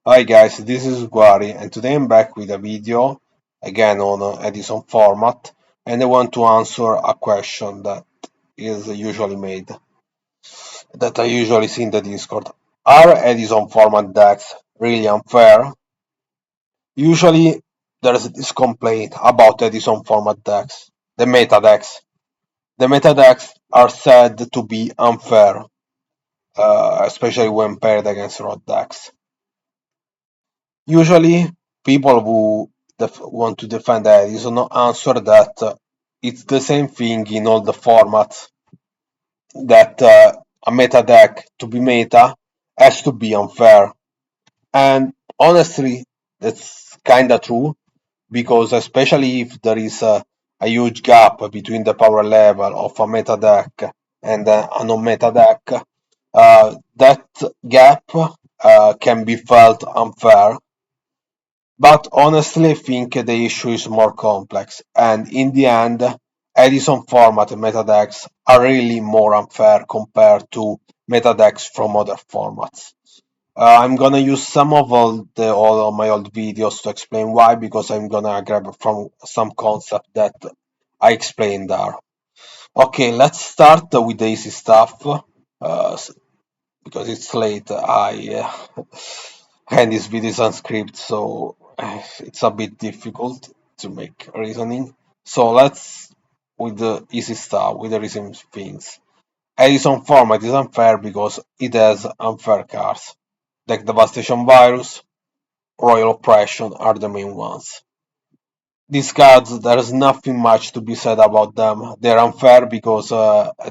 Hi guys, this is Guari and today I'm back with a video again on Edison Format, and I want to answer a question that is usually made, that I usually see in the Discord. Are Edison Format decks really unfair? Usually there's this complaint about Edison Format decks, the meta decks. The meta decks are said to be unfair, especially when paired against raw decks. Usually, people who want to defend Edison answer that it's the same thing in all the formats, that a meta deck to be meta has to be unfair. And honestly, that's kinda true, because especially if there is a huge gap between the power level of a meta deck and a non-meta deck, that gap can be felt unfair. But honestly, I think the issue is more complex, and in the end, Edison format metadecks are really more unfair compared to metadecks from other formats. I'm gonna use some of all of my old videos to explain why, because I'm gonna grab from some concept that I explained there. Okay, let's start with the easy stuff. Because it's late, I and this video is unscripted, so it's a bit difficult to make reasoning. So let's with the easy stuff, with the easy things. Edison format is unfair because it has unfair cards. Like Devastation Virus, Royal Oppression are the main ones. These cards, there's nothing much to be said about them. They're unfair because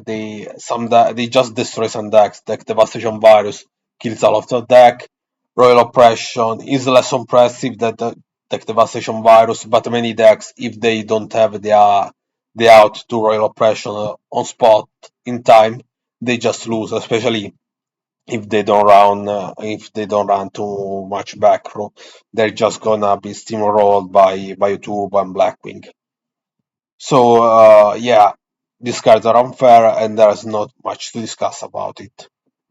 they just destroy some decks. Like Devastation Virus kills a lot of deck. Royal Oppression is less impressive than the Devastation Virus, but many decks, if they don't have the out to Royal Oppression on spot in time, they just lose, especially if they don't run too much back row. They're just gonna be steamrolled by YouTube and Blackwing. So yeah, these cards are unfair and there's not much to discuss about it.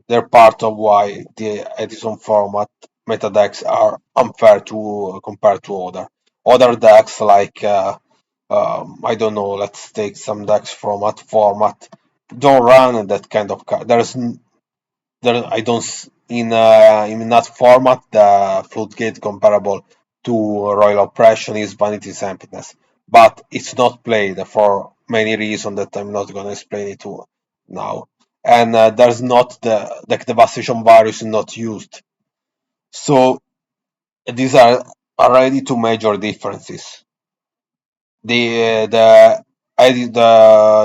They're part of why the Edison format meta decks are unfair to compared to other decks like I don't know. Let's take some decks from that format. Don't run that kind of card. There I don't in that format the floodgate comparable to Royal Oppression is Vanity's Emptiness, but it's not played for many reasons that I'm not gonna explain it to now. And there's not the devastation virus is not used, so these are already two major differences. The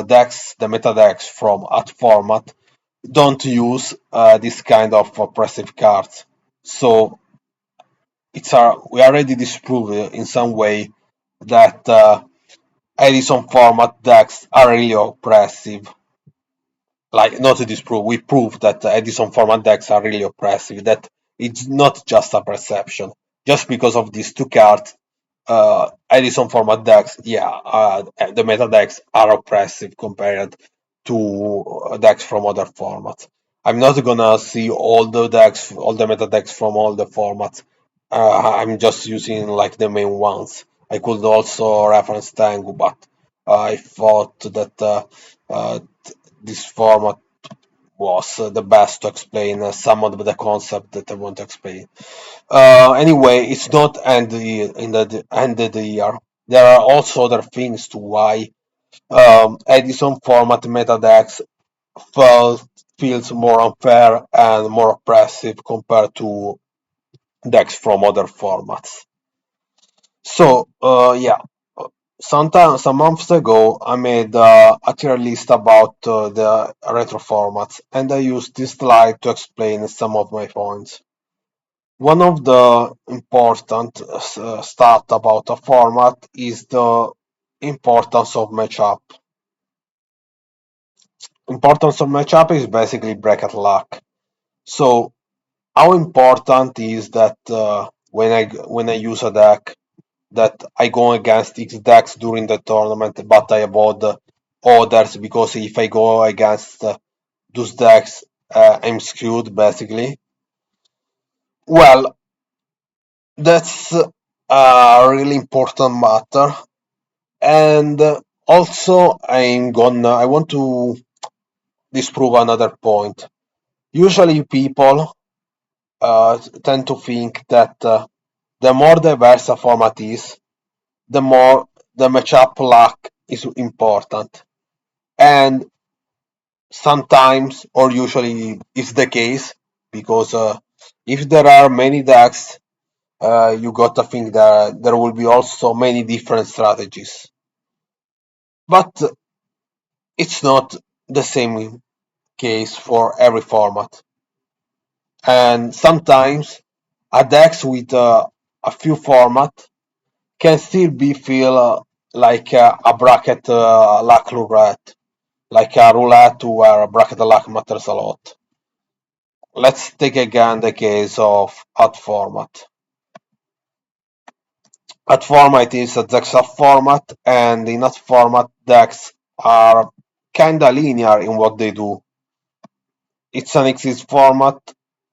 decks, the meta decks from at format don't use this kind of oppressive cards. So we already disproved in some way that Edison format decks are really oppressive. Like not to disprove, we proved that Edison format decks are really oppressive. That it's not just a perception. Just because of these two cards, Edison format decks, yeah, the meta decks are oppressive compared to decks from other formats. I'm not gonna see all the decks, all the meta decks from all the formats. I'm just using like the main ones. I could also reference Tengu, but I thought that uh, this format was the best to explain some of the concept that I want to explain. Anyway, it's not end of the year. There are also other things to why Edison format meta decks felt, feels more unfair and more oppressive compared to decks from other formats. So yeah, some months ago, I made a tier list about the retro formats, and I used this slide to explain some of my points. One of the important stat about a format is the importance of matchup. Importance of matchup is basically bracket luck. So how important is that when I use a deck that I go against X decks during the tournament, but I avoid others because if I go against those decks, I'm screwed basically. Well, That's a really important matter. And also, I want to disprove another point. Usually, people tend to think that the more diverse a format is, the more the matchup luck is important. And sometimes, or usually, is the case because if there are many decks, you got to think that there will be also many different strategies. But it's not the same case for every format. And sometimes a decks with a few format can still be feel like a bracket luck roulette, like a roulette where bracket luck matters a lot. Let's take again the case of hot format. Hot format is a dex format, and in hot format decks are kinda linear in what they do. It's an exist format,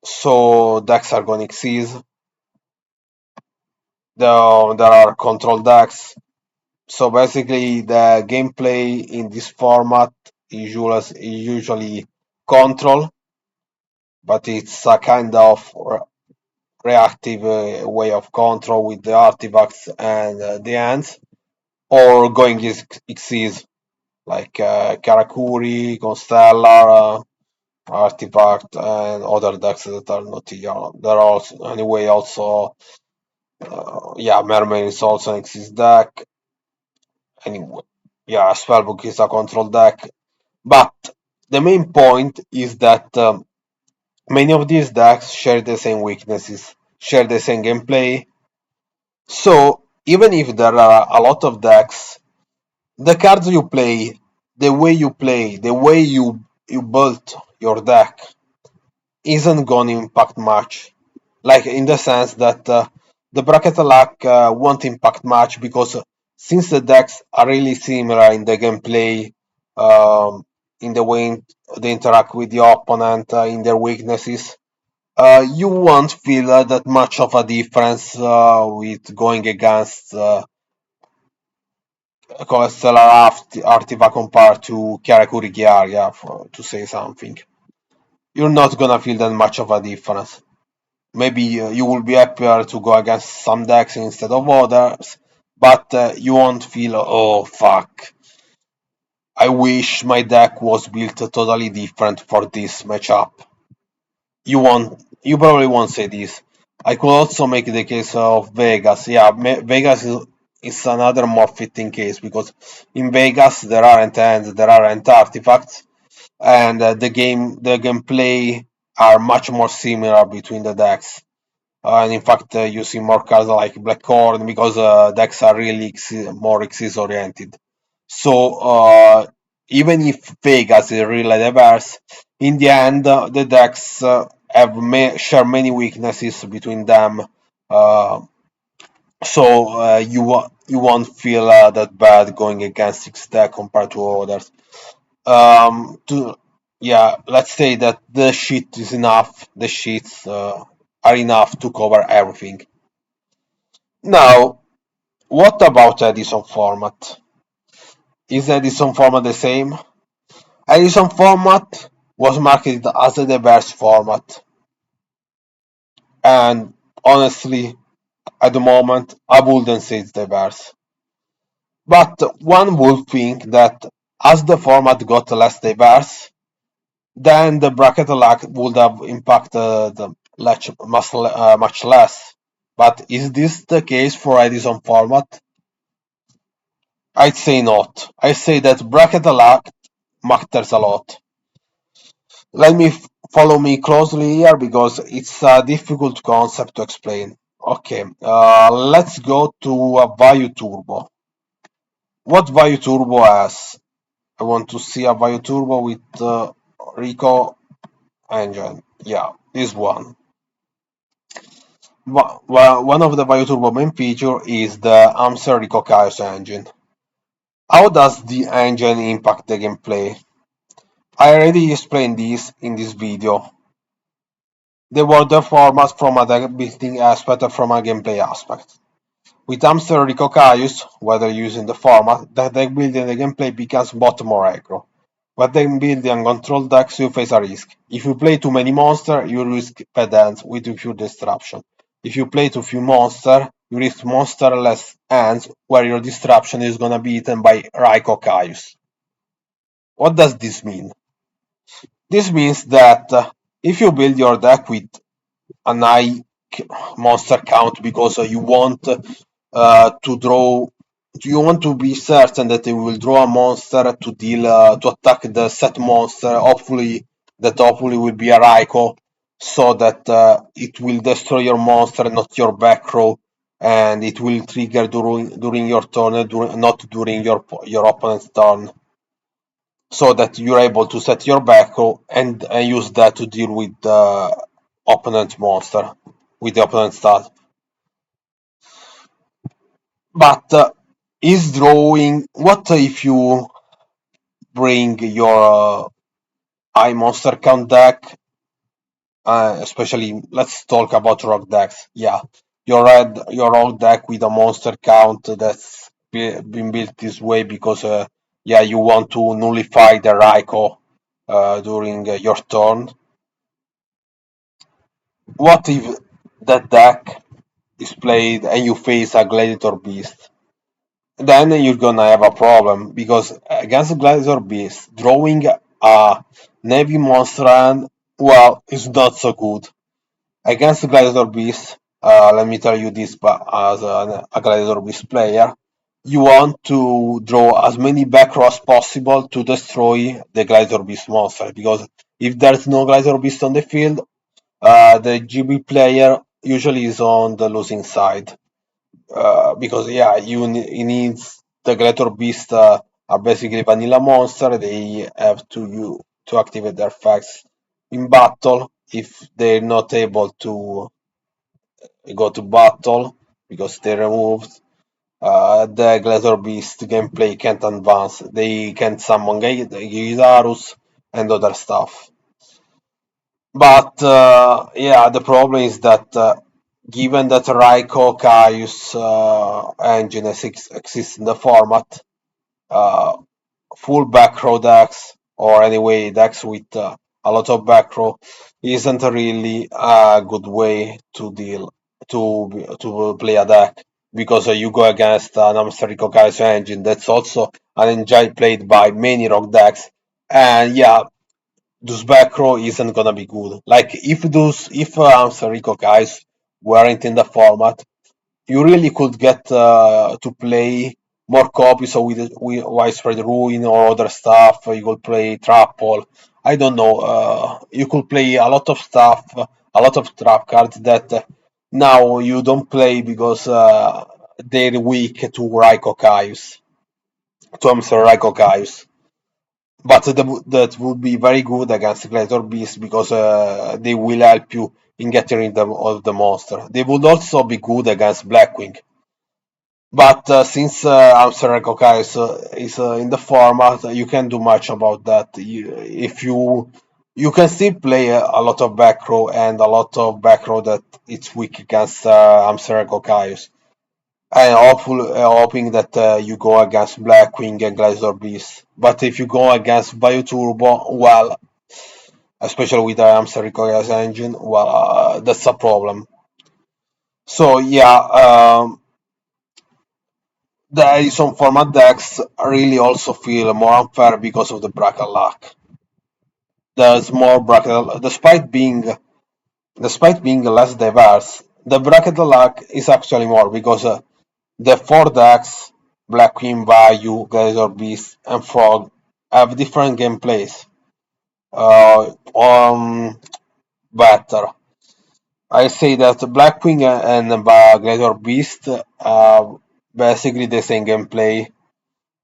so decks are gonna exist. There are control decks. So basically, the gameplay in this format is usually control, but it's a kind of reactive way of control with the artifacts and the ends, or going exist like Karakuri, Constellar, Artifact, and other decks that are not here. There are also, anyway, also, yeah, Mermaid is also an exist deck. Anyway, yeah, Spellbook is a control deck. But the main point is that many of these decks share the same weaknesses, share the same gameplay. So even if there are a lot of decks, the cards you play, the way you play, the way you built your deck isn't gonna impact much. Like in the sense that the bracket luck won't impact much because since the decks are really similar in the gameplay, in the way they interact with the opponent, in their weaknesses, you won't feel that much of a difference with going against Stellar Artifact compared to Karakuri Gyaria, to say something. You're not gonna feel that much of a difference. Maybe you will be happier to go against some decks instead of others, but you won't feel, oh fuck, I wish my deck was built totally different for this matchup. You probably won't say this. I could also make the case of Vegas. Yeah, Vegas is another more fitting case because in Vegas there aren't ends, there aren't artifacts, and the gameplay are much more similar between the decks. And in fact, you see more cards like Blackcorn because decks are really more Xyz oriented. So even if Vegas is really diverse, in the end, the decks share many weaknesses between them. Uh, so you won't feel that bad going against six deck compared to others. To Yeah, let's say that the sheet is enough. The sheets are enough to cover everything. Now, what about Edison format? Is Edison format the same? Edison format was marketed as a diverse format, and honestly, at the moment, I wouldn't say it's diverse. But one would think that as the format got less diverse, then the bracket lack would have impacted much less. But is this the case for Edison format? I'd say not. I say that bracket lack matters a lot. Let me follow me closely here because it's a difficult concept to explain. Okay, let's go to a Vayu Turbo. What Vayu Turbo has? I want to see a Vayu Turbo with Rico engine. Yeah, this one. One of the Vayu Turbo main feature is the Amser Rico Chaos engine. How does the engine impact the gameplay? I already explained this in this video. They were the format from a deck building aspect and from a gameplay aspect. With Hamster Rico Caius, whether using the format, the deck building and the gameplay becomes both more aggro. When deck building and control decks, you face a risk. If you play too many monsters, you risk bad hands with few disruption. If you play too few monsters, you risk monsterless hands where your disruption is gonna be eaten by Raiko Caius. What does this mean? This means that if you build your deck with an high monster count because to draw you want to be certain that you will draw a monster to deal to attack the set monster, hopefully will be a Raiko, so that it will destroy your monster, not your back row, and it will trigger during your turn, not during your opponent's turn, so that you're able to set your back row and use that to deal with the opponent monster, with the opponent stat. But is drawing, what if you bring your high monster count deck, especially let's talk about rock decks. Yeah, your rock deck with a monster count that's been built this way because yeah, you want to nullify the Raiko during your turn. What if that deck is played and you face a Gladiator Beast? Then you're gonna have a problem because against Gladiator Beast, drawing a Navy monster hand, well, is not so good. Against Gladiator Beast, let me tell you this, but as a Gladiator Beast player, you want to draw as many back rows as possible to destroy the Gladiator Beast monster, because if there's no Gladiator Beast on the field, the GB player usually is on the losing side. Because yeah, he needs the Gladiator Beast are basically vanilla monster. They have to activate their effects in battle. If they're not able to go to battle because they're removed, the Gladiator Beast gameplay can't advance. They can't summon Gyarus and other stuff. But yeah, the problem is that given that Raiko Caius engine exists in the format, uh, full back row decks, or anyway decks with a lot of back row, isn't really a good way to deal to play a deck, because you go against an Hamster Rico Caius engine that's also an engine played by many rock decks, and yeah, those back row isn't gonna be good. Like if Rico guys weren't in the format, you really could get to play more copies of with widespread ruin or other stuff. You could play trapple. I don't know. You could play a lot of stuff, a lot of trap cards that now you don't play because they're weak to Raiko Kaius, to Hamster Raiko Kaius. But that would be very good against Gladiator Beast because they will help you in getting rid of the monster. They would also be good against Blackwing. But since Hamster Kokai is in the format, you can't do much about that. If you can still play a lot of back row and a lot of back row that it's weak against Hamster Kokaius. And hoping that you go against Blackwing and Gladiator Beast. But if you go against Bioturbo, well, especially with the Hamster Recoil's engine, well, that's a problem. So yeah, the Edison Format decks really also feel more unfair because of the bracket luck. There's more bracket, despite being less diverse, the bracket luck is actually more because the four decks, Black Queen, Bayou, Gladiator Beast, and Frog, have different gameplays. Better. I say that Blackwing and Gladiator Beast are basically the same gameplay.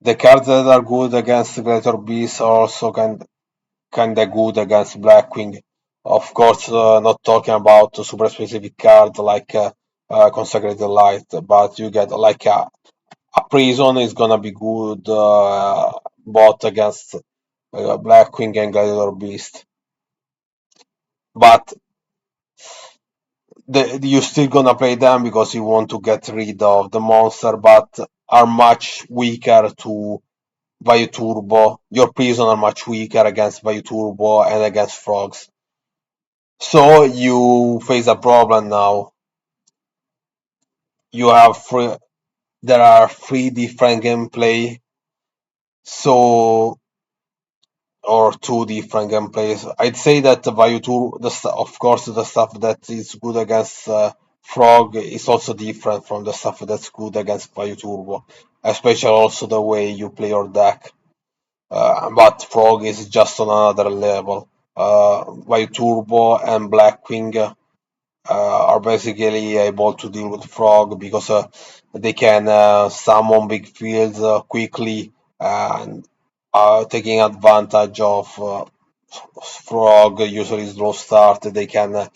The cards that are good against Gladiator Beast are also kinda good against Blackwing. Of course, not talking about super specific cards like Consecrated Light, but you get like a Prison is gonna be good both against Blackwing and Gladiator Beast. But you're still gonna play them because you want to get rid of the monster, but are much weaker to Vayu Turbo. Your prison are much weaker against Vayu Turbo and against frogs. So you face a problem now. You have there are three different gameplay, so or two different gameplays. I'd say that Vayu of course, the stuff that is good against Frog is also different from the stuff that's good against Vayu Turbo, especially also the way you play your deck. But Frog is just on another level. Vayu Turbo and Blackwing are basically able to deal with Frog because they can summon big fields quickly and taking advantage of Frog usually slow start. They can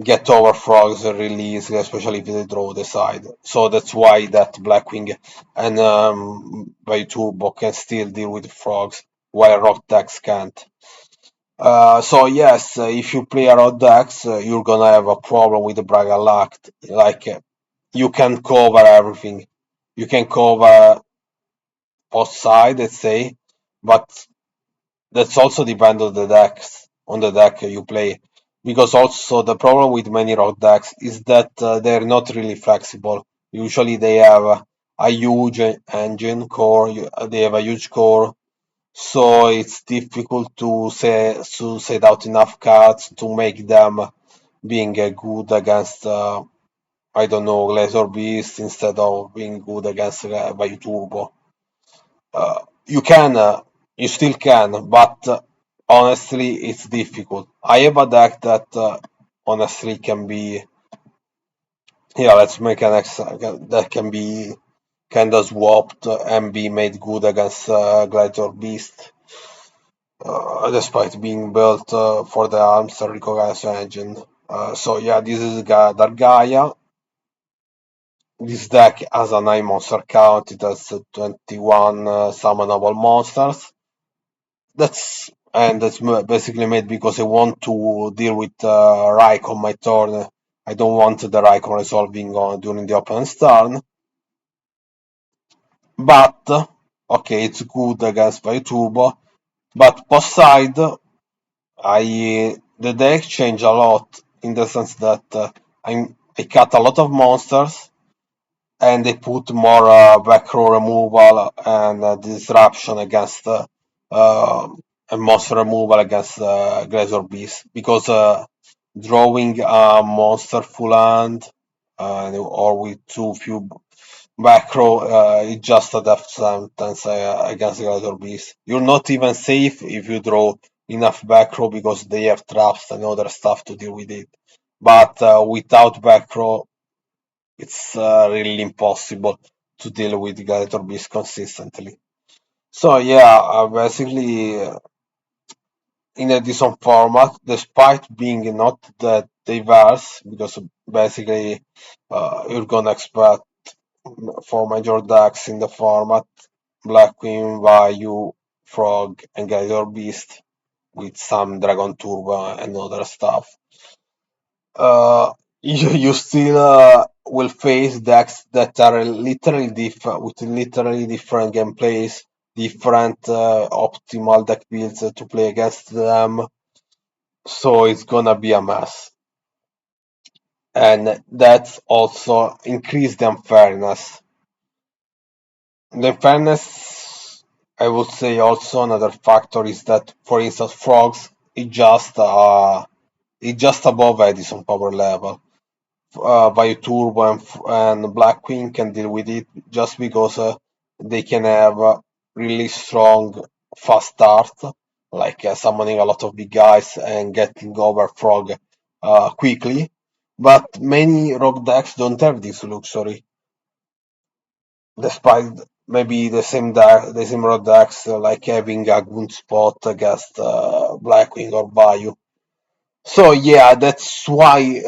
get over Frog's release, especially if they draw the side. So that's why that Blackwing and Turbo can still deal with Frogs, while Rock decks can't. So yes, if you play a Rock decks, you're gonna have a problem with the Braga Locked. Like you can cover everything. You can cover both sides, let's say, but that's also depend on the deck you play, because also the problem with many rock decks is that they're not really flexible. Usually they have a huge engine core, they have a huge core, so it's difficult to set out enough cards to make them being good against I don't know, Laser Beast instead of being good against Vayu Turbo. You can, you still can, but honestly, it's difficult. I have a deck that honestly can be, yeah, let's make an that can be kind of swapped and be made good against Gladiator Beast, despite being built for the arms recognition engine. So yeah, this is Dargaia. This deck has a 9 monster count. It has 21 summonable monsters. That's basically made because I want to deal with Raik on my turn. I don't want the Raik resolving on during the opponent's turn. But okay, it's good against Turbo. But post side, the deck changed a lot in the sense that I cut a lot of monsters and they put more back row removal and disruption against and monster removal against Glacier Beast because drawing a monster full hand or with too few back row is just a death sentence against Glacier Beast. You're not even safe if you draw enough back row because they have traps and other stuff to deal with it. But without back row, it's really impossible to deal with Gladiator Beast consistently. So yeah, basically in Edison format, despite being not that diverse, because basically you're gonna expect for major decks in the format, Black Queen, Vayu, Frog, and Gladiator Beast with some Dragon Turbo and other stuff. You still will face decks that are literally different with literally different gameplays, different optimal deck builds to play against them. So it's gonna be a mess, and that's also increased the unfairness. The unfairness, I would say, also another factor is that, for instance, frogs is just above Edison power level. By Turbo and Black Queen can deal with it just because they can have really strong fast start, like summoning a lot of big guys and getting over Frog quickly. But many rock decks don't have this luxury, despite maybe the same rock decks like having a good spot against Blackwing or Bayou. So yeah, that's why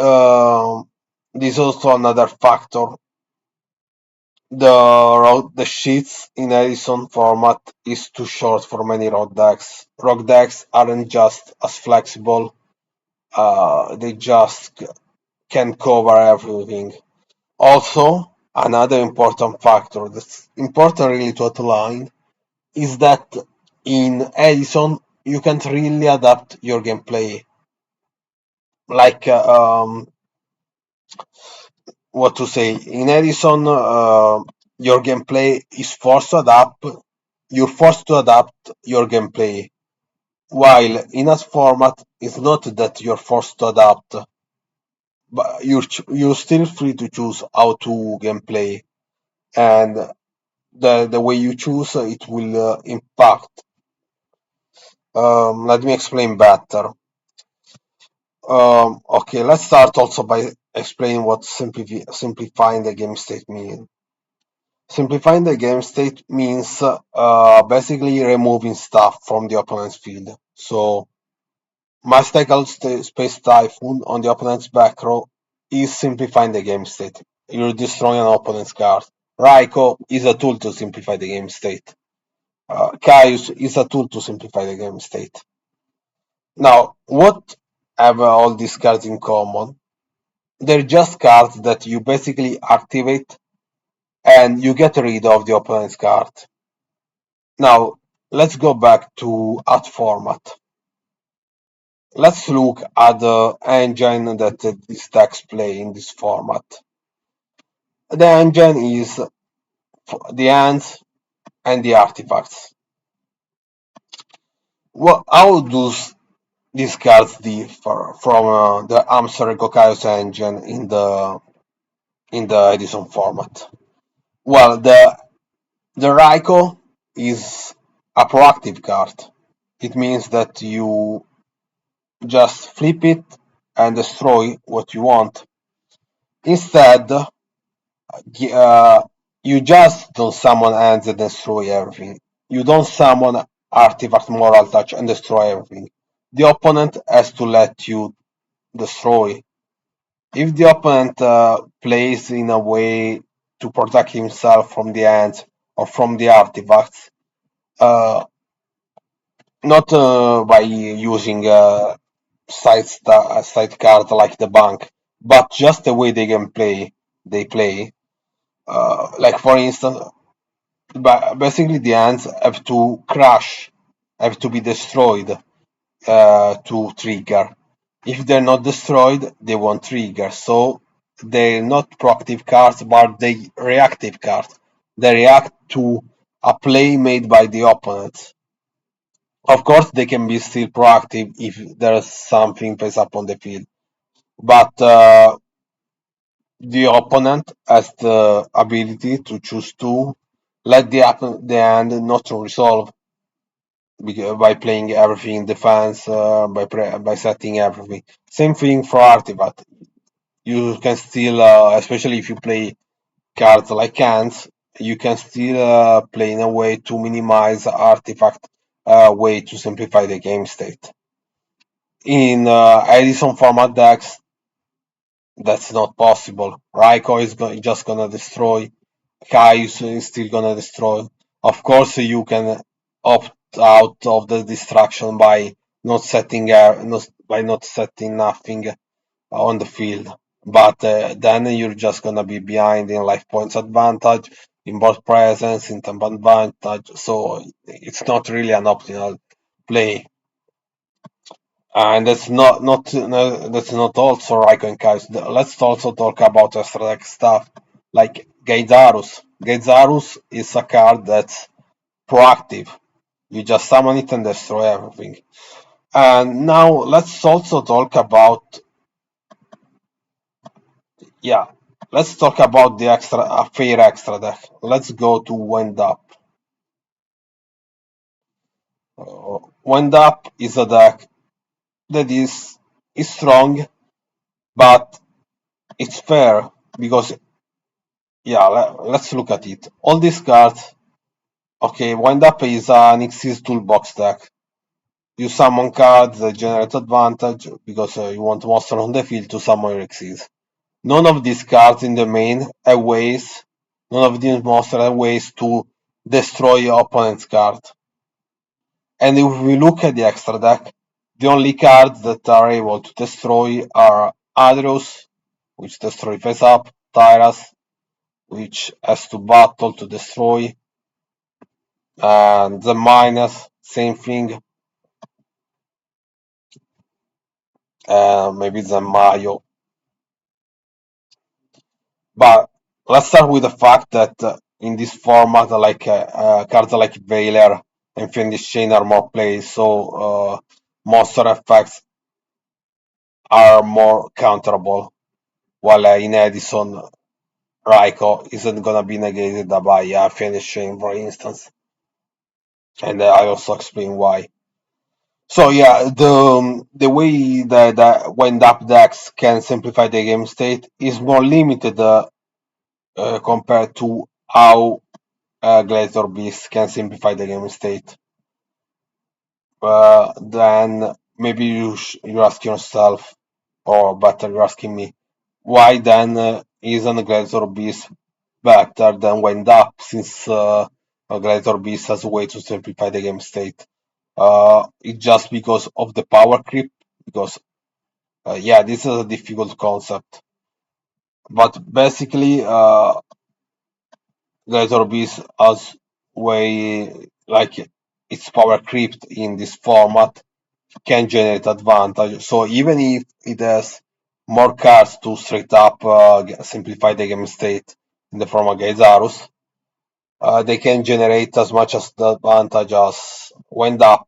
this is also another factor. The sheets in Edison format is too short for many rock decks. Rock decks aren't just as flexible; they just can cover everything. Also, another important factor that's important really to outline is that in Edison you can't really adapt your gameplay. Like what to say, in Edison, your gameplay is forced to adapt. You're forced to adapt your gameplay. While in a format, it's not that you're forced to adapt, but you're still free to choose how to gameplay, and the way you choose it will impact. Let me explain better. Okay, let's start also by explaining what simplifying the game state means. Simplifying the game state means basically removing stuff from the opponent's field. So, mystical space typhoon on the opponent's back row is simplifying the game state. You're destroying an opponent's card. Raiko is a tool to simplify the game state. Caius is a tool to simplify the game state. Now, what have all these cards in common? They're just cards that you basically activate and you get rid of the opponent's card. Now, let's go back to art format. Let's look at the engine that these decks play in this format. The engine is the hands and the artifacts. How does these cards differ from the Hamster Gokaios engine in the Edison format? Well, the Raiko is a proactive card. It means that you just flip it and destroy what you want. Instead, you just don't summon hands and destroy everything. You don't summon artifact moral touch and destroy everything. The opponent has to let you destroy. If the opponent plays in a way to protect himself from the hands or from the artifacts, uh, not by using side card like the bank, but just the way they play. Like for instance, basically the ants have to crash, have to be destroyed to trigger. If they're not destroyed, they won't trigger. So they're not proactive cards, but they reactive cards. They react to a play made by the opponent. Of course, they can be still proactive if there's something plays up on the field, but the opponent has the ability to choose to let the hand not to resolve by playing everything in defense, by setting everything. Same thing for artifact. You can still, especially if you play cards like hands, you can still play in a way to minimize artifact, way to simplify the game state. In Edison format decks, that's not possible. Raiko is just gonna destroy. Kai is still gonna destroy. Of course, you can opt out of the distraction by not setting nothing on the field. But then you're just gonna be behind in life points advantage, in board presence, in temp advantage. So it's not really an optimal play. And that's not also Raikkonen cards. Let's also talk about extra deck stuff like Gaizarus. Gaizarus is a card that's proactive. You just summon it and destroy everything. And now let's also talk about yeah, let's talk about the a fair extra deck. Let's go to Wind Up. Wind Up is a deck that is strong, but it's fair because yeah, let's look at it. All these cards, okay, Wind Up is an Xyz toolbox deck. You summon cards that generate advantage because you want monster on the field to summon your Xyz. None of these cards in the main have ways, none of these monsters have ways to destroy your opponent's card. And if we look at the extra deck, the only cards that are able to destroy are Adros, which destroy face up, Tyrus, which has to battle to destroy, and the minus, same thing, maybe the Mayo. But let's start with the fact that in this format, like cards like Veiler and Fiendish Chain are more played, so monster effects are more counterable, while in Edison, Raiko isn't gonna be negated by Fiendish Chain, for instance, and I also explain why. So yeah, the way that wind up decks can simplify the game state is more limited compared to how Gladiator Beast can simplify the game state. Then maybe you're asking yourself, or better, you're asking me, why then isn't Gladiator Beast better than Wind Up, since Gladiator Beast has a way to simplify the game state? It's just because of the power creep, because yeah, this is a difficult concept. But basically, Gladiator Beast has way like its power creep in this format can generate advantage. So even if it has more cards to straight up simplify the game state in the form of Gaizarus, they can generate as much as the advantage as went up.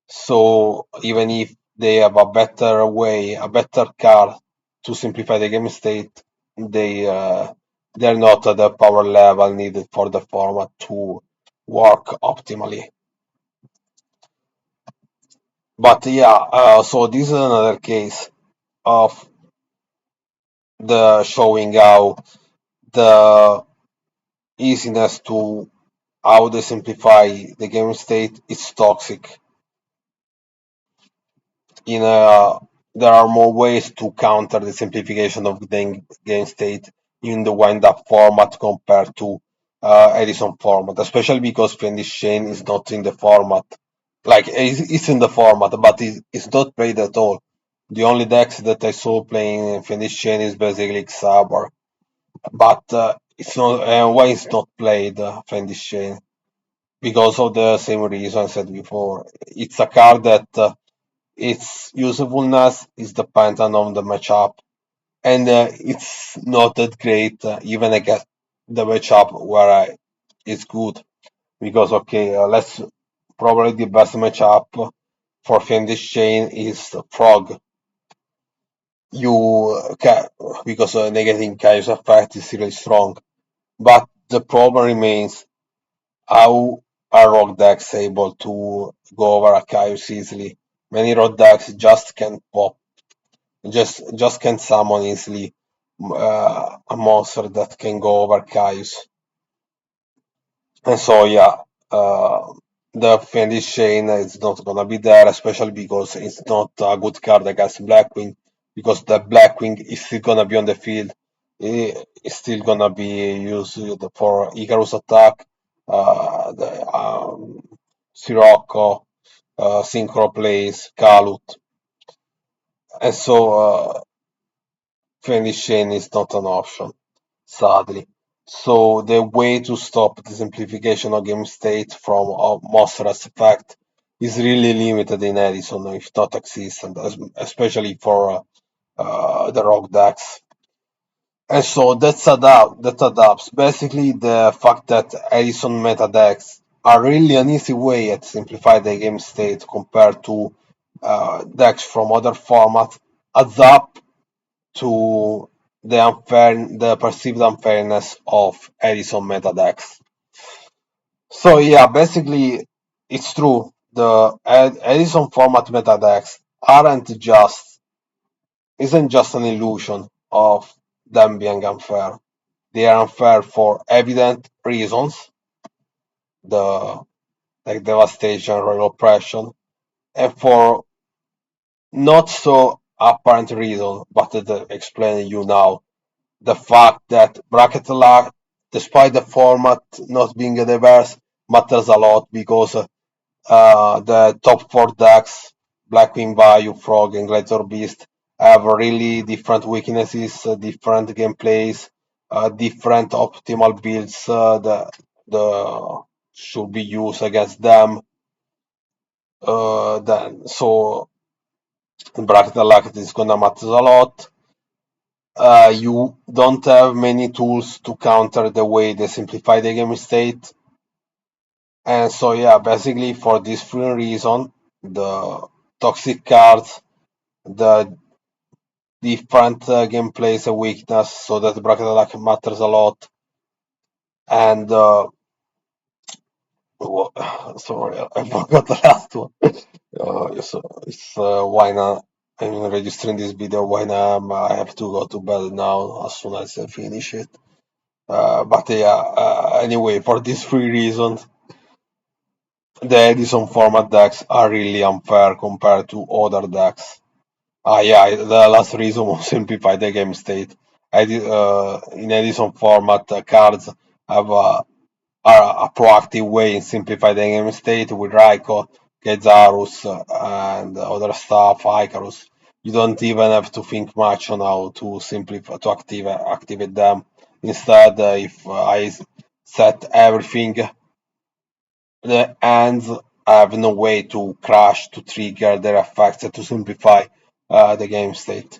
So even if they have a better way, a better card to simplify the game state, they're not at the power level needed for the format to work optimally. But yeah, so this is another case of the showing how the easiness to how they simplify the game state is toxic. In there are more ways to counter the simplification of the game state in the wind-up format compared to Edison format, especially because Fiendish Chain is not in the format. Like it's in the format, but it's not played at all. The only decks that I saw playing Fiendish Chain is basically Xabar, but it's not. Why it's not played Fiendish Chain? Because of the same reason I said before. It's a card that its usefulness is dependent on the matchup, and it's not that great even against the matchup where it's good. Because okay, let's probably the best matchup for Fiendish Chain is Frog. You can because negating Chaos effect is really strong, but the problem remains how are rock decks able to go over a Chaos easily? Many rock decks just can't pop, just can't summon easily a monster that can go over Chaos. And so yeah, uh, the Fendi Chain is not gonna be there, especially because it's not a good card against Blackwing, because the Blackwing is still gonna be on the field. It's still gonna be used for Icarus attack, the Sirocco, Synchro plays, Kalut, and so Fendi Chain is not an option, sadly. So the way to stop the simplification of game state from a monstrous effect is really limited in Edison, if not existent, especially for the rock decks. And so that adapts. Basically, the fact that Edison meta decks are really an easy way to simplify the game state compared to decks from other formats adds up to the perceived unfairness of Edison meta decks. So yeah, basically it's true. The Edison format meta decks aren't just isn't just an illusion of them being unfair. They are unfair for evident reasons, the like devastation, royal oppression, and for not so apparent reason, but to explain you now. The fact that bracket lock, despite the format not being diverse, matters a lot because the top four decks, Blackwing Bayou, Frog, and Gladiator Beast, have really different weaknesses, different gameplays, different optimal builds the should be used against them. Then so bracket luck is gonna matter a lot. You don't have many tools to counter the way they simplify the game state. And so yeah, basically for this three reason, the toxic cards, the different gameplays and weakness, so that bracket luck matters a lot. And sorry, I forgot the last one. It's why not? I'm registering this video. Why not? I have to go to bed now as soon as I finish it. But yeah, anyway, for these three reasons, the Edison Format decks are really unfair compared to other decks. Yeah, the last reason was simplify the game state. In Edison Format, cards have a proactive way in simplify the game state with Raiko, Gezarus, and other stuff, Icarus. You don't even have to think much on how to simplify to activate them. Instead, if I set everything, the hands have no way to crash to trigger their effects to simplify the game state.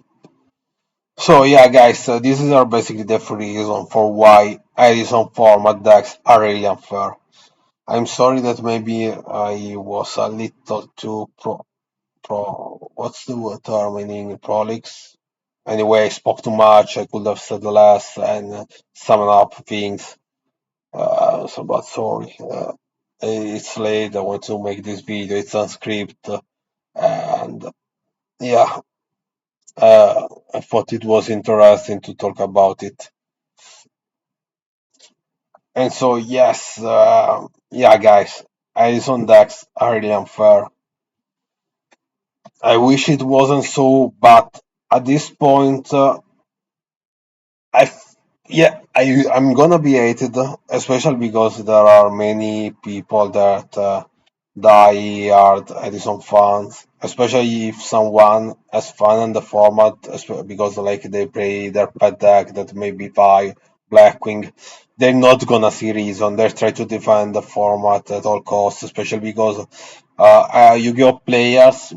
So yeah, guys, these are basically the three reasons for why Edison format decks are really unfair. I'm sorry that maybe I was a little too what's the term in English? Prolix? Anyway, I spoke too much. I could have said less and sum up things. But sorry. It's late. I want to make this video. It's unscripted. And yeah, I thought it was interesting to talk about it. And so, yes, yeah, guys, Edison decks are really unfair. I wish it wasn't so, but at this point, I yeah, I'm gonna be hated, especially because there are many people that die hard Edison fans, especially if someone has fun in the format, because like they play their pet deck that may be by Blackwing. They're not gonna see reason. They're trying to defend the format at all costs, especially because Yu-Gi-Oh players,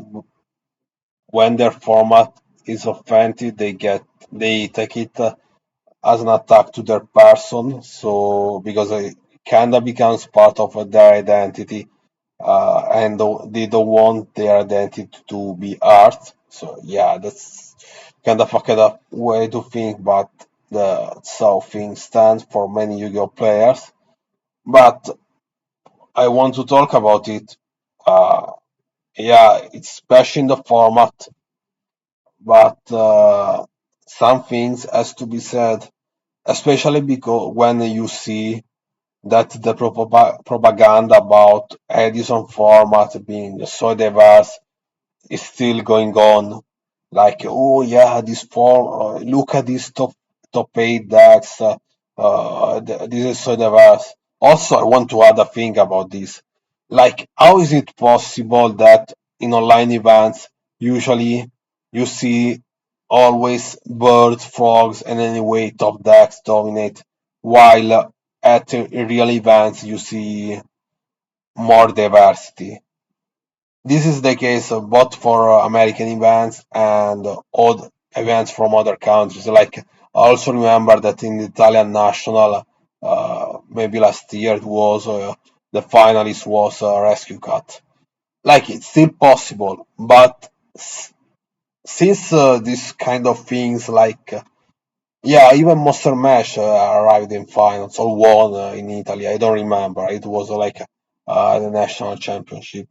when their format is offended, they take it as an attack to their person. So because it kinda becomes part of their identity, and they don't want their identity to be art. So yeah, that's kind of fucked up way to think, but that's how things stand for many Yu-Gi-Oh players. But I want to talk about it. Uh, yeah, it's bashing the format, but some things has to be said, especially because when you see that the propaganda about Edison format being so diverse is still going on. Like, oh yeah, this form, look at this top eight decks. This is so diverse. Also, I want to add a thing about this. Like, how is it possible that in online events, usually you see always birds, frogs, and anyway top decks dominate, while at real events you see more diversity? This is the case both for American events and odd events from other countries. Like, I also remember that in the Italian national, maybe last year it was the finalist was Rescue Cat. Like, it's still possible, but since this kind of things, like yeah, even Monster Mash arrived in finals or won in Italy. I don't remember. It was like the national championship.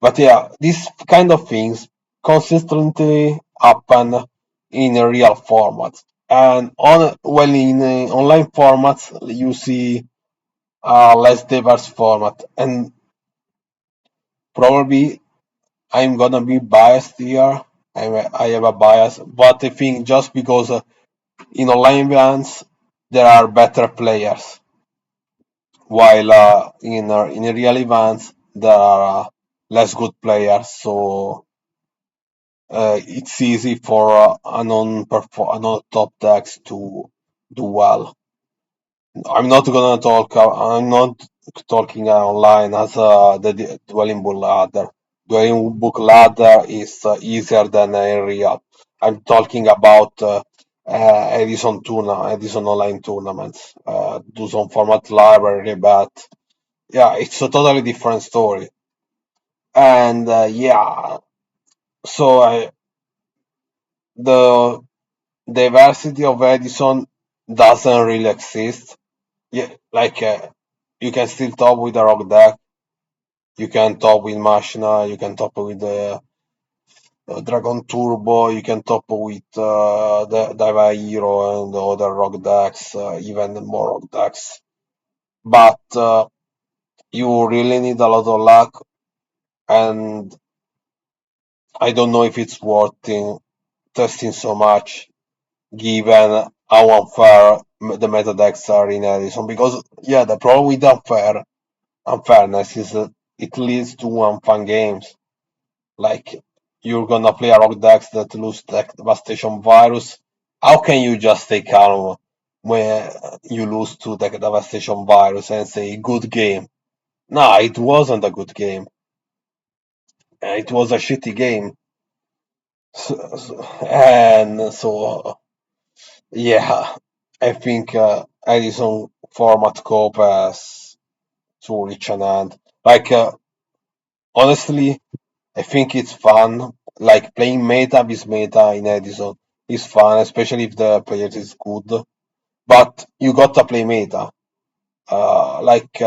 But yeah, these kind of things consistently happen in a real format. And in online formats, you see a less diverse format. And probably I'm gonna be biased here. I have a bias, but I think just because in online events there are better players, while in real events there are less good players. So it's easy for a non-top decks to do well. I'm not talking online as the dwelling book ladder. Dwelling book ladder is easier than in real. I'm talking about Edison online tournaments, do some format library, but yeah, it's a totally different story. And yeah, so the diversity of Edison doesn't really exist. Yeah, like you can still top with a rock deck. You can top with Machina. You can top with Dragon Turbo. You can top with the Diva Hero and the other rock decks, even more rock decks. But you really need a lot of luck, and I don't know if it's worth testing so much given how unfair the meta decks are in Edison. Because yeah, the problem with unfairness is that it leads to unfun games. Like you're gonna play a rock decks that lose tech devastation virus. How can you just stay calm when you lose to the devastation virus and say good game? No, it wasn't a good game. It was a shitty game. And so yeah, I think Edison format cope has to reach an end. Like honestly, I think it's fun. Like playing meta with meta in Edison is fun, especially if the player is good. But you gotta play meta. Like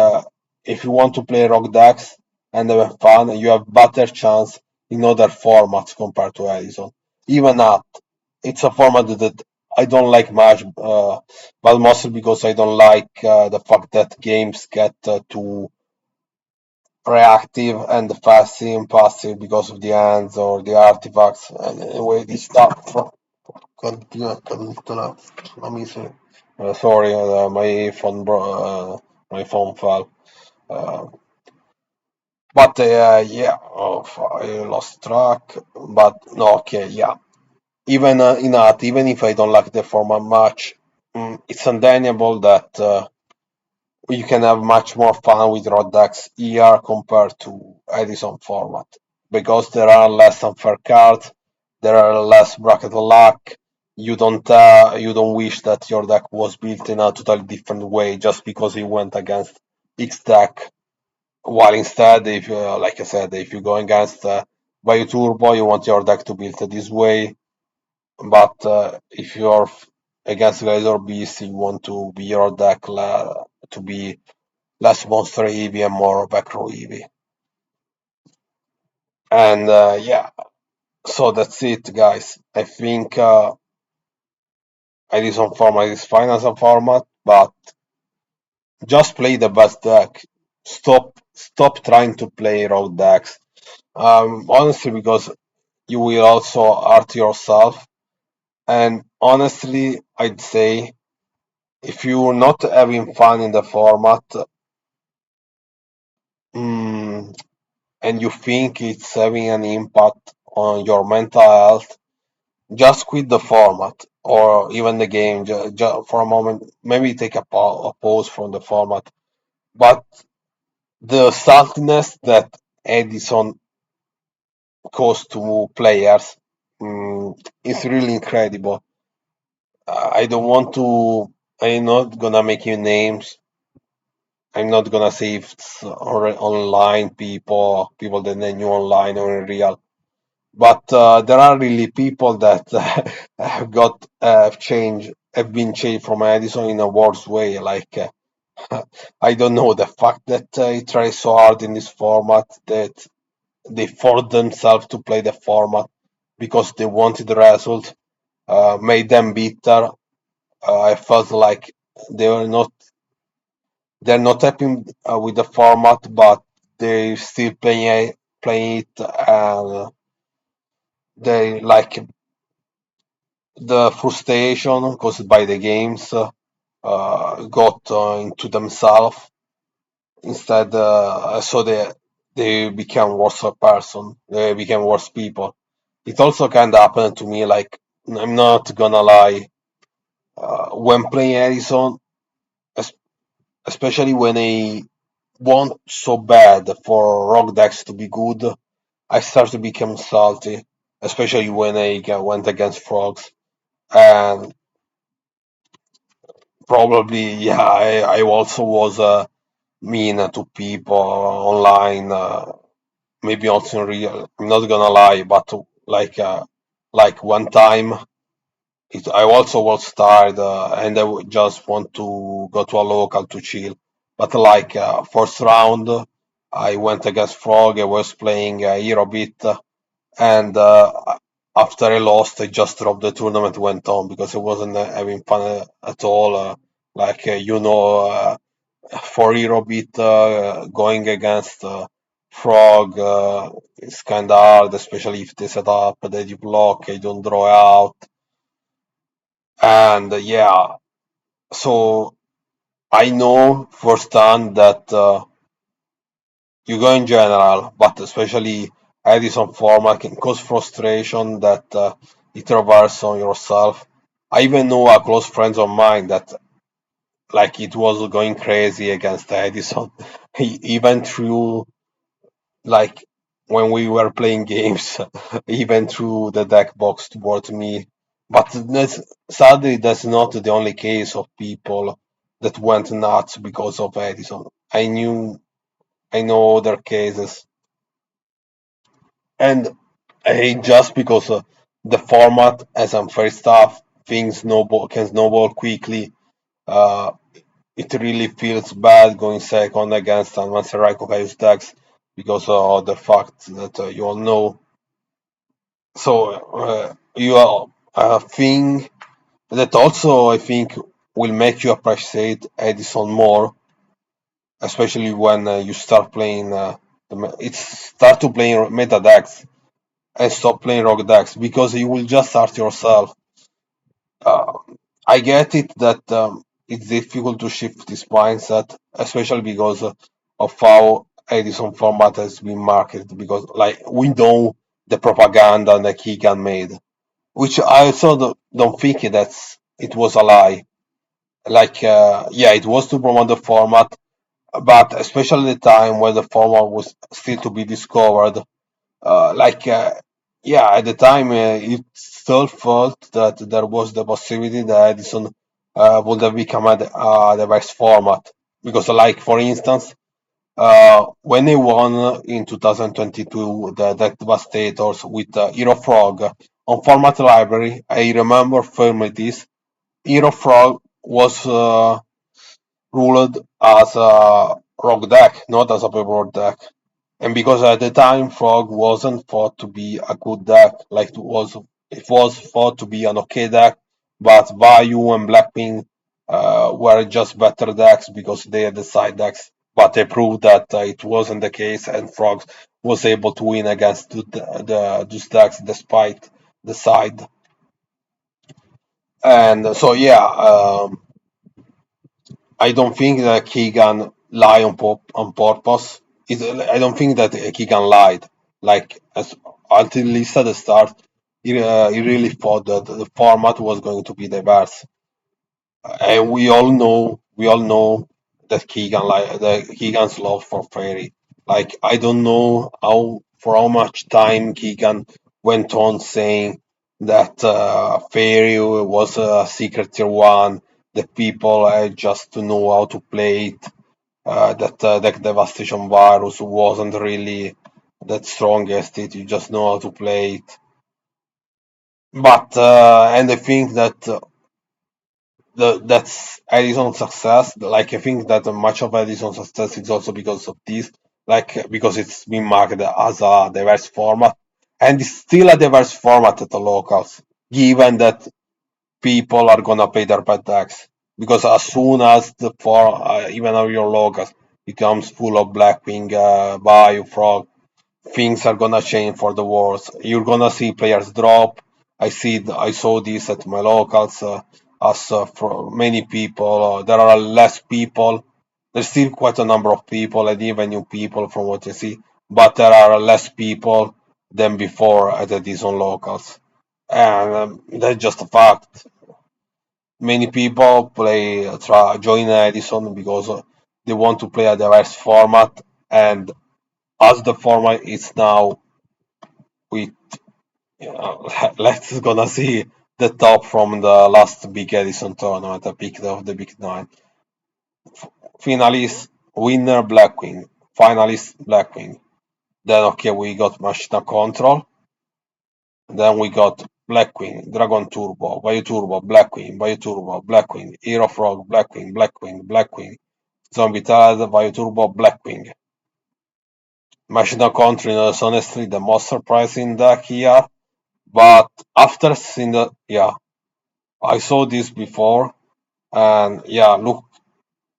if you want to play rock decks and have fun, you have better chance in other formats compared to Edison. Even at it's a format that I don't like much, but mostly because I don't like the fact that games get too reactive and passive and passive because of the hands or the artifacts. And anyway, this stuff. Continua. Let me see. Sorry, my phone fell. Uh, but yeah, oh, I lost track. But no, okay, yeah. Even in art, even if I don't like the format much, it's undeniable that you can have much more fun with raw decks here compared to Edison format because there are less unfair cards, there are less bracket luck. You don't wish that your deck was built in a totally different way just because you went against X deck. While instead, if like I said, if you go against Bio Turbo, you want your deck to build this way. But if you're against Razor Beast, you want to be your deck to be less monster heavy and more back row heavy. And yeah, so that's it, guys. I think Edison format is fine as a format, but just play the best deck. Stop trying to play rogue decks. Honestly, because you will also hurt yourself. And honestly, I'd say if you're not having fun in the format, mm, and you think it's having an impact on your mental health, just quit the format or even the game for a moment. Maybe take a pause from the format. But the saltiness that Edison caused to players is really incredible. I don't want to. I'm not gonna make you names. I'm not gonna say if it's online people that I knew online or in real. But there are really people that have got have been changed from Edison in a worse way. Like I don't know the fact that he tries so hard in this format that they forced themselves to play the format because they wanted the result, made them bitter. I felt like they were not they're not happy with the format, but they still playing it, and they like the frustration caused by the games got into themselves instead, so they became worse person. They became worse people. it also kind of happened to me. Like I'm not gonna lie, when playing Edison, es- especially when I want so bad for rock decks to be good, I start to become salty, especially when I went against frogs. And probably, yeah, I also was mean to people online, maybe also in real. I'm not gonna lie, but like one time, I also was tired and I would just want to go to a local to chill. But like first round, I went against Frog. I was playing Hero Beat, and after I lost, I just dropped the tournament, went on because I wasn't having fun at all. For Hero Beat, going against Frog is kind of hard, especially if they set up that you block, you don't draw out, and yeah. So I know firsthand that you go in general, but especially Edison Format can cause frustration that it reverses on yourself. I even know a close friend of mine that like it was going crazy against Edison. He even threw like when we were playing games, even threw the deck box towards me. But sadly, that's not the only case of people that went nuts because of Edison. I know other cases, and I hate just because the format has unfair stuff, things can snowball quickly. Uh, it really feels bad going second against Advanced Raikko's decks because of the fact that you all know. So you are a thing that also I think will make you appreciate Edison more, especially when you start playing. It's start to playing meta decks and stop playing rock decks because you will just start yourself. Uh, I get it that it's difficult to shift this mindset, especially because of how Edison format has been marketed. Because like we know the propaganda that Keegan made, which I also don't think it was a lie. Like yeah, it was to promote the format, but especially the time when the format was still to be discovered. Like, yeah, at the time, it still felt that there was the possibility that Edison would have become a device format. Because, like, for instance, when he won in 2022 the Devastators with Hero Frog on Format Library, I remember firmly this. Hero Frog was ruled as a rock deck, not as a paper deck. And because at the time Frog wasn't thought to be a good deck, like it was thought to be an okay deck, but Vayu and Blackpink were just better decks because they had the side decks. But they proved that it wasn't the case, and Frog was able to win against those decks despite the side. And so yeah, I don't think that Keegan lied on purpose. I don't think that Keegan lied. Like as until least at the start, he really thought that the format was going to be diverse, and we all know that Keegan's love for Fairy. Like I don't know how much time Keegan went on saying that Fairy was a secret tier one, that people had just to know how to play it, that the Devastation Virus wasn't really that strongest, it you just know how to play it. But and I think that that's Edison's success. Like I think that much of Edison's success is also because of this, like because it's been marketed as a diverse format, and it's still a diverse format at the locals, given that people are gonna pay their bad tax. Because as soon as the for even of your locals becomes full of Blackwing, Bio, Frog, things are gonna change for the worse. You're gonna see players drop. I saw this at my locals. As for many people, there are less people. There's still quite a number of people and even new people from what I see, but there are less people than before at Edison locals. And that's just a fact. Many people join Edison because they want to play a diverse format, and as the format is now, we let's gonna see the top from the last big Edison tournament, the pick of the Big Nine. Finalist, winner Blackwing, finalist Blackwing. Then okay, we got Machina Control. Then we got Blackwing, Dragon Turbo, Bio Turbo, Blackwing, Bio Turbo, Blackwing, Hero Frog, Blackwing, Blackwing, Blackwing, Zombie Tide, Bio Turbo, Blackwing. Machina Control is honestly the most surprising deck here, but after seeing the I saw this before, and look,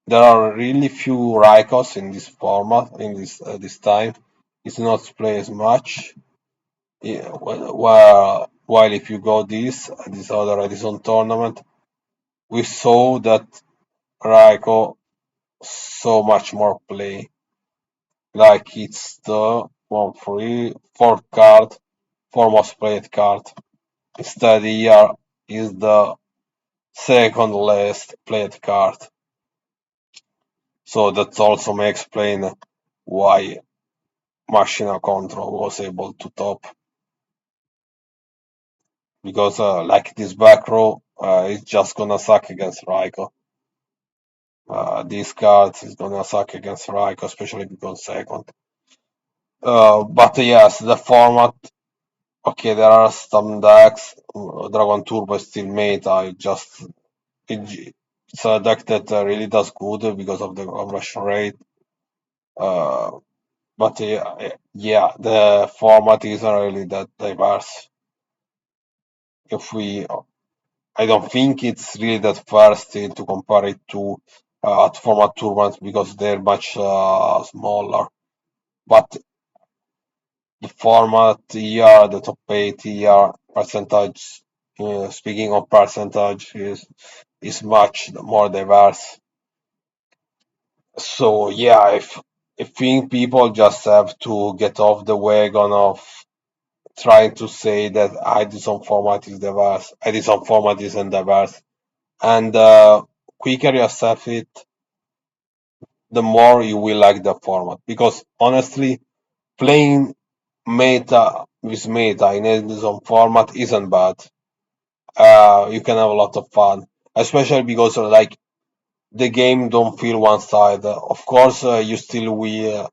there are really few Raikos in this format in this time. It's not played as much. Yeah, while if you go this other Edison tournament, we saw that Raiko so much more play. Like it's the fourth card, four most played card. Instead here is the second last played card. So that also may explain why Machina Control was able to top. Because like this back row, it's just gonna suck against Raiko. This card is gonna suck against Raiko, especially because second. But yes, the format. Okay, there are some decks. Dragon Turbo is still meta. It's a deck that really does good because of the conversion rate. Uh, but the format isn't really that diverse. If we I don't think it's really that fair still to compare it to at format tournaments because they're much smaller. But the format here, the top 8 here, percentage, speaking of percentage, is much more diverse. So I think people just have to get off the wagon of trying to say that Edison format is diverse. Edison format isn't diverse. And quicker you accept it, the more you will like the format. Because honestly, playing meta with meta in Edison format isn't bad. You can have a lot of fun, especially because like the game don't feel one sided. Of course, you still will.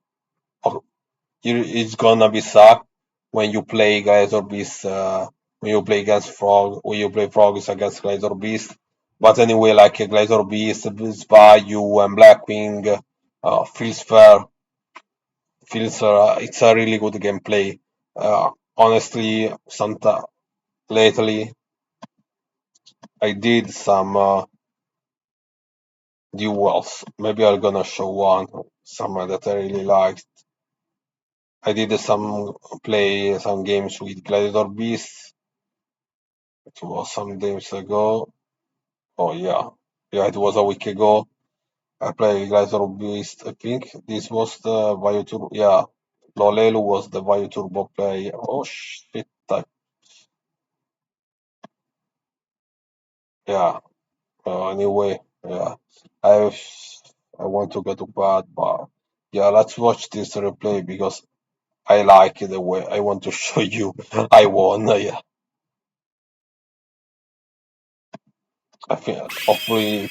It's gonna be suck when you play guys or beast. When you play against frog, when you play frogs against Glazer Beast. But anyway, like a Glazer Beast, Value and Blackwing feels fair. Feels it's a really good gameplay. Honestly, lately I did some duels. Maybe I'm gonna show some that I really liked. I did some games with Gladiator Beasts. It was some days ago. Oh it was a week ago. I played Gladiator Beast. I think this was the Vayu Turbo. Yeah, Lolelu was the Vayu Turbo play. Oh shit! Yeah. Anyway, yeah. I I want to go to bed, but yeah, let's watch this replay because I like the way I want to show you I won. Yeah, I think hopefully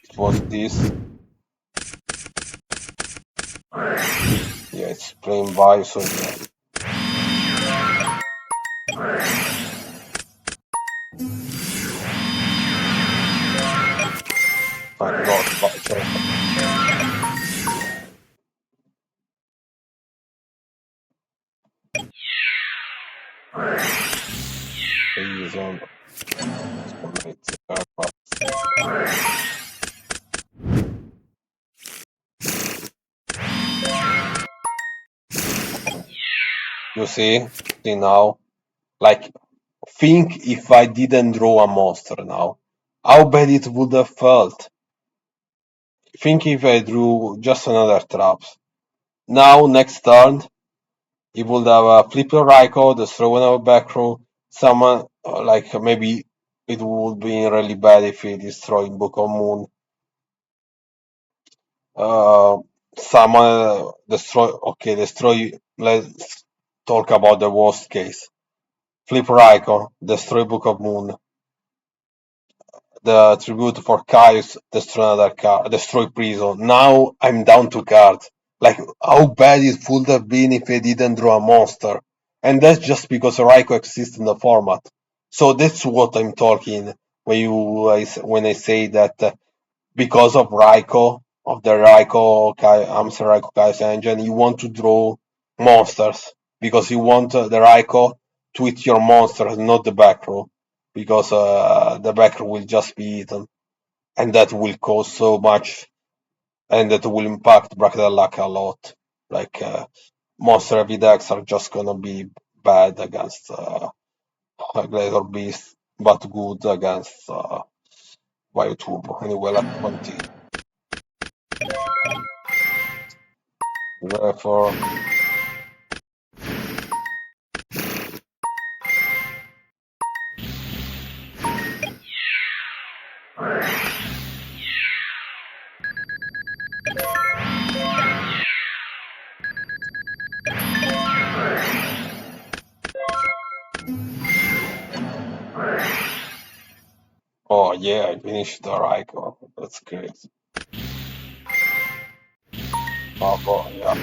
it was this. Yeah, it's playing by, so yeah. Thank God, but he's on. You see now, like think if I didn't draw a monster now, how bad it would have felt. Think if I drew just another traps. Now next turn He would have flipped Raiko, destroy one of back row. Someone like maybe it would be really bad if he destroyed Book of Moon. Uh, someone destroy. Okay, destroy. Let's talk about the worst case. Flip Raiko, destroy Book of Moon. The tribute for Caius, destroy another card, destroy Prison. Now I'm down to cards. Like, how bad it would have been if I didn't draw a monster. And that's just because Raiko exists in the format. So that's what I'm talking when I say that because of Raiko, of the Hamster Raiko Kai's engine, you want to draw monsters because you want the Raiko to hit your monsters, not the back row, because the back row will just be eaten, and that will cause so much, and that will impact Bracket Luck a lot. Like monster heavy decks are just gonna be bad against Gladiator Beast, but good against Bioturbo. Anyway, let's continue. Therefore, oh yeah, I finished the Raiko. That's great. Oh boy, yeah.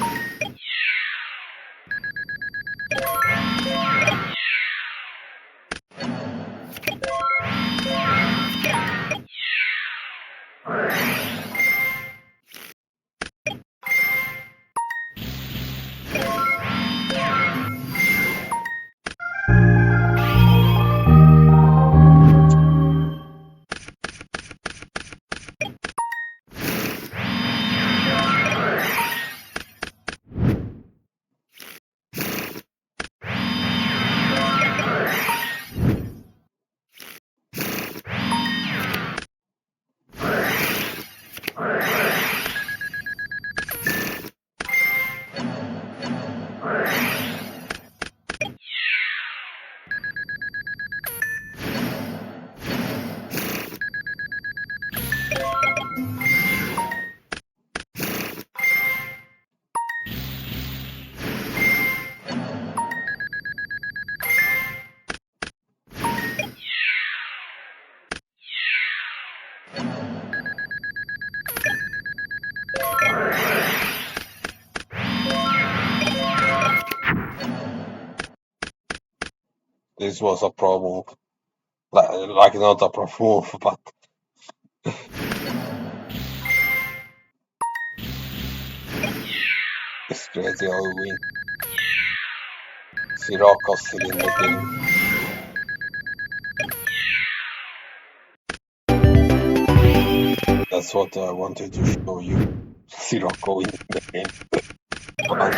This was a pro move. Like not a pro move, but it's crazy how we win. Sirocco still in the game. That's what I wanted to show you. Sirocco in the game. Fun.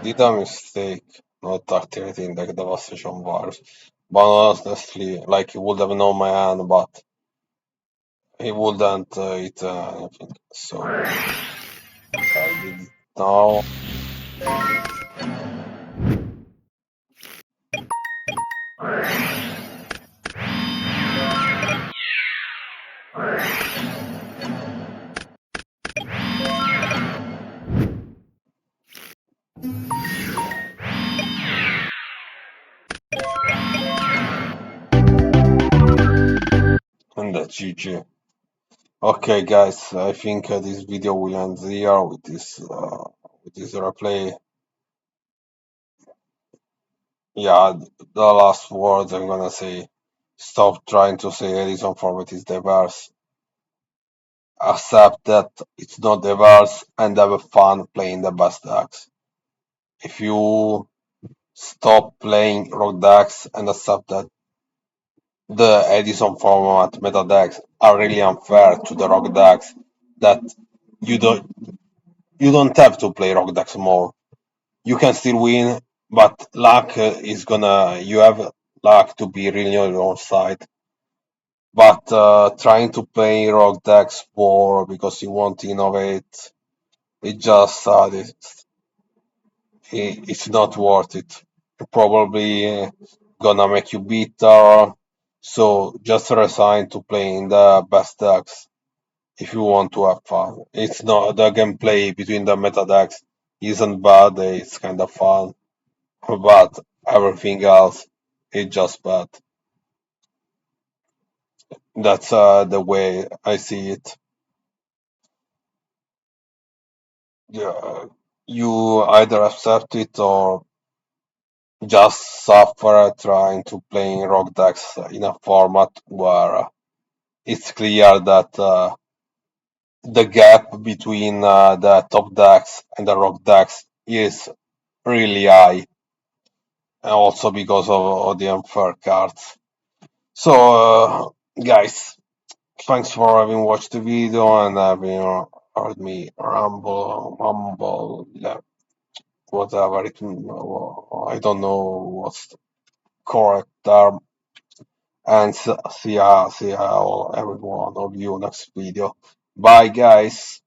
Did a mistake not activating the devastation bars. But honestly, like you would have known my hand, but he wouldn't eat anything. So I did it now. And that's GG. Okay, guys, I think this video will end here with this replay. Yeah, the last words I'm gonna say: stop trying to say Edison Format is diverse. Accept that it's not diverse and have fun playing the best decks. If you stop playing rock decks and accept that the Edison Format meta decks are really unfair to the rock decks, that you don't you don't have to play rock decks more. You can still win, but luck is gonna. You have luck to be really on your side. But trying to play rock decks more because you want to innovate, it just it's not worth it. Probably gonna make you bitter. So just resign to playing the best decks if you want to have fun. It's not the gameplay between the meta decks isn't bad. It's kind of fun, but everything else is just bad. That's the way I see it. Yeah, you either accept it or just suffer trying to play rock decks in a format where it's clear that the gap between the top decks and the rock decks is really high, and also because of the unfair cards. So, guys, thanks for having watched the video and having heard me ramble, mumble, yeah, whatever. I don't know what's the correct term. And see ya all, every one of you next video. Bye, guys.